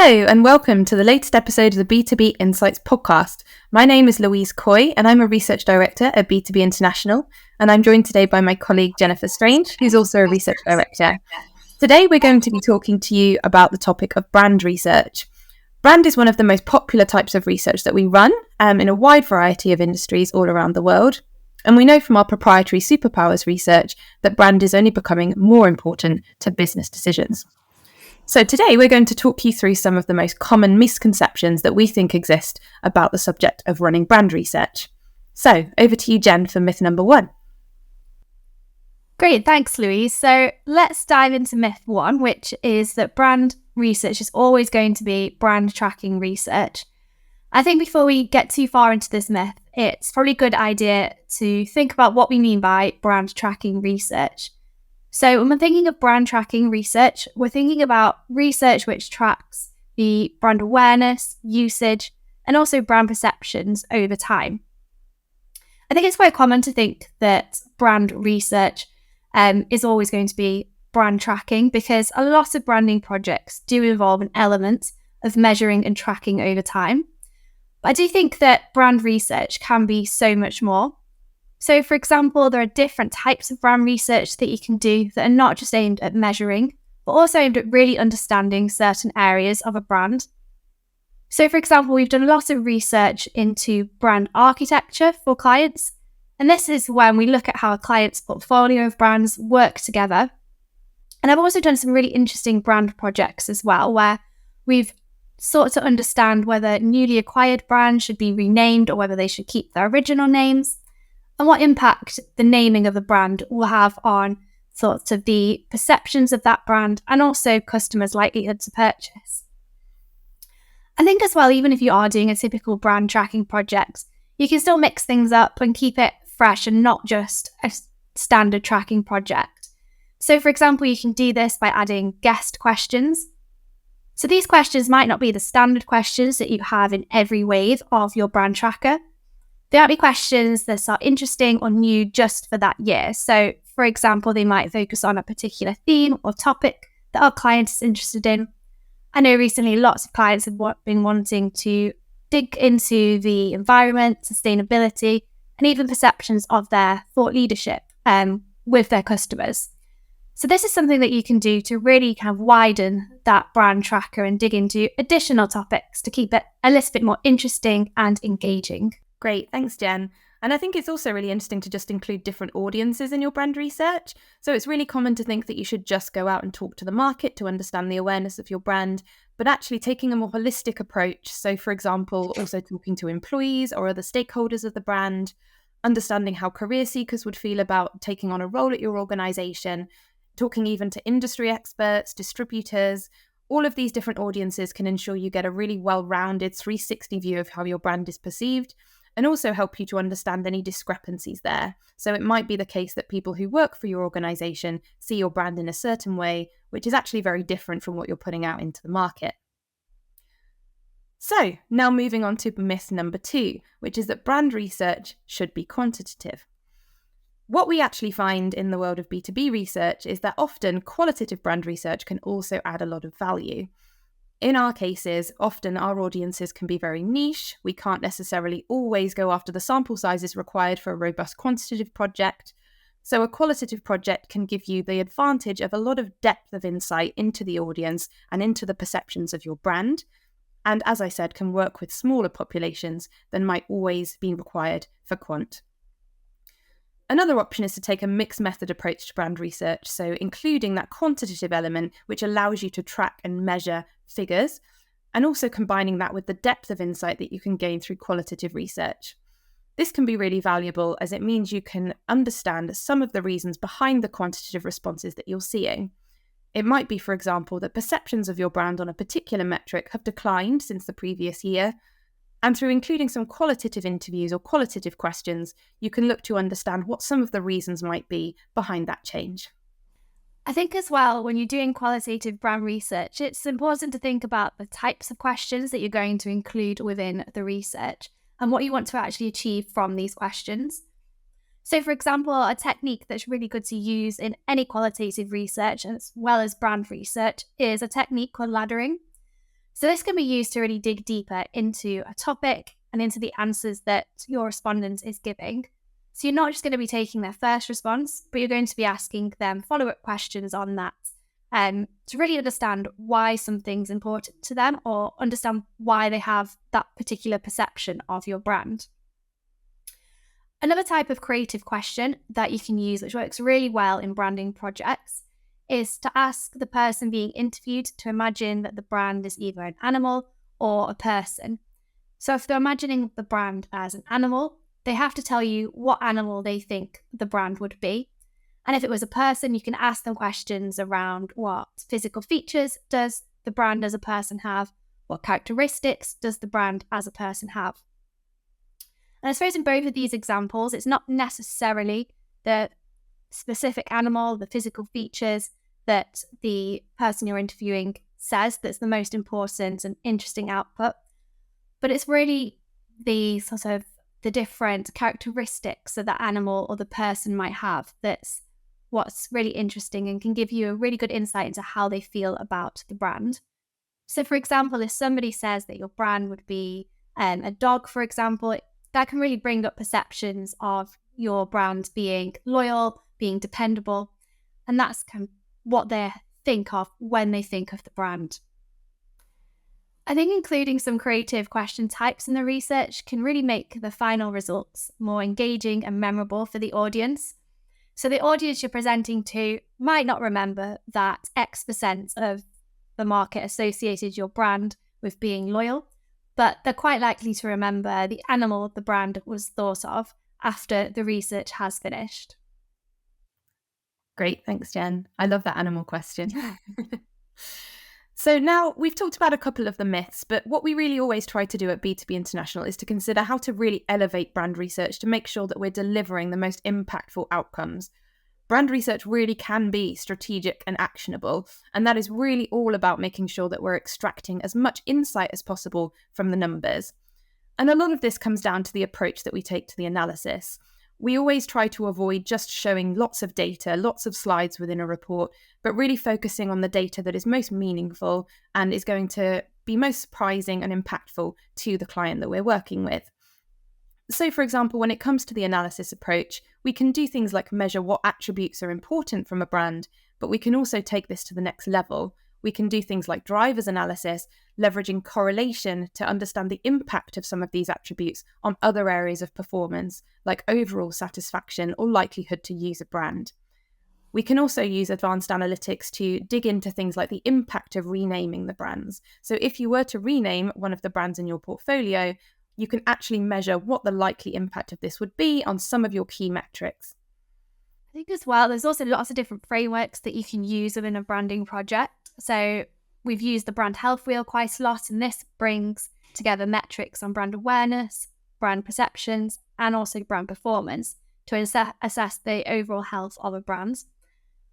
Hello and welcome to the latest episode of the B2B Insights podcast. My name is Louise Coy and I'm a research director at B2B International, and I'm joined today by my colleague Jennifer Strange, who's also a research director. Today we're going to be talking to you about the topic of brand research. Brand is one of the most popular types of research that we run in a wide variety of industries all around the world. And we know from our proprietary superpowers research that brand is only becoming more important to business decisions. So today we're going to talk you through some of the most common misconceptions that we think exist about the subject of running brand research. So over to you, Jen, for myth number 1. Great, thanks, Louise. So let's dive into myth 1, which is that brand research is always going to be brand tracking research. I think before we get too far into this myth, it's probably a good idea to think about what we mean by brand tracking research. So when we're thinking of brand tracking research, we're thinking about research which tracks the brand awareness, usage, and also brand perceptions over time. I think it's quite common to think that brand research is always going to be brand tracking because a lot of branding projects do involve an element of measuring and tracking over time. But I do think that brand research can be so much more. So, for example, there are different types of brand research that you can do that are not just aimed at measuring, but also aimed at really understanding certain areas of a brand. So, for example, we've done a lot of research into brand architecture for clients. And this is when we look at how a client's portfolio of brands work together. And I've also done some really interesting brand projects as well, where we've sought to understand whether newly acquired brands should be renamed or whether they should keep their original names, and what impact the naming of the brand will have on sorts of the perceptions of that brand and also customers' likelihood to purchase. I think as well, even if you are doing a typical brand tracking project, you can still mix things up and keep it fresh and not just a standard tracking project. So for example, you can do this by adding guest questions. So these questions might not be the standard questions that you have in every wave of your brand tracker. They might be questions that are interesting or new just for that year. So, for example, they might focus on a particular theme or topic that our client is interested in. I know recently lots of clients have been wanting to dig into the environment, sustainability, and even perceptions of their thought leadership with their customers. So this is something that you can do to really kind of widen that brand tracker and dig into additional topics to keep it a little bit more interesting and engaging. Great, thanks, Jen. And I think it's also really interesting to just include different audiences in your brand research. So it's really common to think that you should just go out and talk to the market to understand the awareness of your brand, but actually taking a more holistic approach. So for example, also talking to employees or other stakeholders of the brand, understanding how career seekers would feel about taking on a role at your organization, talking even to industry experts, distributors. All of these different audiences can ensure you get a really well-rounded 360 view of how your brand is perceived, and also help you to understand any discrepancies there. So it might be the case that people who work for your organization see your brand in a certain way, which is actually very different from what you're putting out into the market. So now moving on to myth number 2, which is that brand research should be quantitative. What we actually find in the world of B2B research is that often qualitative brand research can also add a lot of value. In our cases, often our audiences can be very niche. We can't necessarily always go after the sample sizes required for a robust quantitative project. So a qualitative project can give you the advantage of a lot of depth of insight into the audience and into the perceptions of your brand. And as I said, can work with smaller populations than might always be required for quant. Another option is to take a mixed method approach to brand research, so including that quantitative element, which allows you to track and measure figures, and also combining that with the depth of insight that you can gain through qualitative research. This can be really valuable as it means you can understand some of the reasons behind the quantitative responses that you're seeing. It might be, for example, that perceptions of your brand on a particular metric have declined since the previous year. And through including some qualitative interviews or qualitative questions, you can look to understand what some of the reasons might be behind that change. I think as well, when you're doing qualitative brand research, it's important to think about the types of questions that you're going to include within the research and what you want to actually achieve from these questions. So for example, a technique that's really good to use in any qualitative research as well as brand research is a technique called laddering. So this can be used to really dig deeper into a topic and into the answers that your respondent is giving. So you're not just going to be taking their first response, but you're going to be asking them follow-up questions on that to really understand why something's important to them or understand why they have that particular perception of your brand. Another type of creative question that you can use, which works really well in branding projects, is to ask the person being interviewed to imagine that the brand is either an animal or a person. So if they're imagining the brand as an animal, they have to tell you what animal they think the brand would be. And if it was a person, you can ask them questions around what physical features does the brand as a person have, what characteristics does the brand as a person have. And I suppose in both of these examples, it's not necessarily the specific animal, the physical features that the person you're interviewing says that's the most important and interesting output, but it's really the sort of the different characteristics that the animal or the person might have that's what's really interesting and can give you a really good insight into how they feel about the brand. So for example, if somebody says that your brand would be a dog, for example, that can really bring up perceptions of your brand being loyal, being dependable, and that's kind of what they think of when they think of the brand. I think including some creative question types in the research can really make the final results more engaging and memorable for the audience. So the audience you're presenting to might not remember that X% of the market associated your brand with being loyal, but they're quite likely to remember the animal the brand was thought of after the research has finished. Great, thanks, Jen. I love that animal question. So now we've talked about a couple of the myths, but what we really always try to do at B2B International is to consider how to really elevate brand research to make sure that we're delivering the most impactful outcomes. Brand research really can be strategic and actionable, and that is really all about making sure that we're extracting as much insight as possible from the numbers. And a lot of this comes down to the approach that we take to the analysis. We always try to avoid just showing lots of data, lots of slides within a report, but really focusing on the data that is most meaningful and is going to be most surprising and impactful to the client that we're working with. So, for example, when it comes to the analysis approach, we can do things like measure what attributes are important from a brand, but we can also take this to the next level. We can do things like drivers analysis, leveraging correlation to understand the impact of some of these attributes on other areas of performance, like overall satisfaction or likelihood to use a brand. We can also use advanced analytics to dig into things like the impact of renaming the brands. So if you were to rename one of the brands in your portfolio, you can actually measure what the likely impact of this would be on some of your key metrics. I think as well, there's also lots of different frameworks that you can use within a branding project. So we've used the brand health wheel quite a lot, and this brings together metrics on brand awareness, brand perceptions, and also brand performance to assess the overall health of a brand.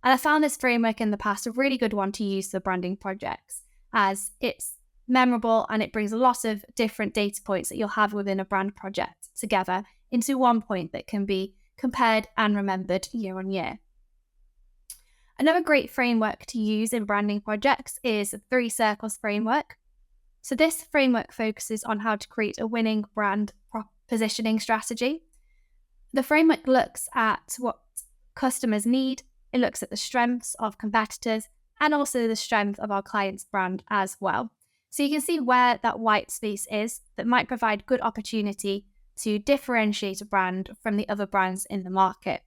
And I found this framework in the past a really good one to use for branding projects, as it's memorable and it brings a lot of different data points that you'll have within a brand project together into one point that can be compared and remembered year on year. Another great framework to use in branding projects is the 3 circles framework. So this framework focuses on how to create a winning brand positioning strategy. The framework looks at what customers need, it looks at the strengths of competitors, and also the strength of our client's brand as well. So you can see where that white space is that might provide good opportunity to differentiate a brand from the other brands in the market.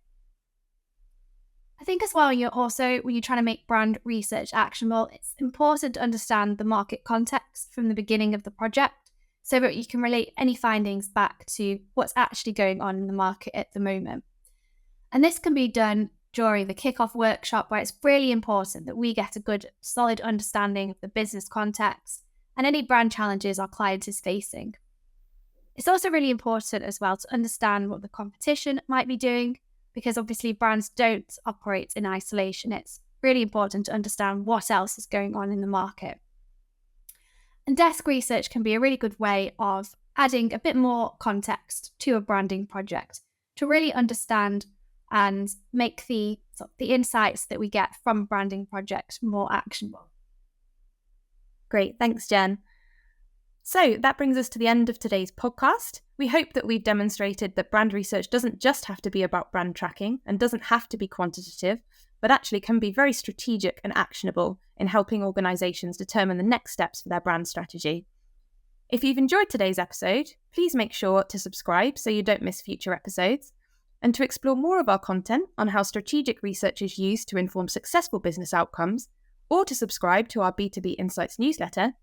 I think as well, when you're trying to make brand research actionable, it's important to understand the market context from the beginning of the project so that you can relate any findings back to what's actually going on in the market at the moment. And this can be done during the kickoff workshop, where it's really important that we get a good, solid understanding of the business context and any brand challenges our client is facing. It's also really important as well to understand what the competition might be doing, because obviously brands don't operate in isolation. It's really important to understand what else is going on in the market. And desk research can be a really good way of adding a bit more context to a branding project to really understand and make the insights that we get from a branding project more actionable. Great, thanks, Jen. So that brings us to the end of today's podcast. We hope that we've demonstrated that brand research doesn't just have to be about brand tracking and doesn't have to be quantitative, but actually can be very strategic and actionable in helping organisations determine the next steps for their brand strategy. If you've enjoyed today's episode, please make sure to subscribe so you don't miss future episodes. And to explore more of our content on how strategic research is used to inform successful business outcomes, or to subscribe to our B2B Insights newsletter,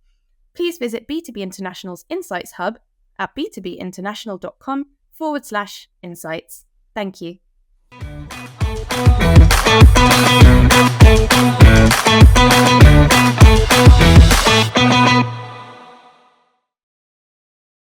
please visit B2B International's Insights Hub at b2binternational.com/insights. Thank you.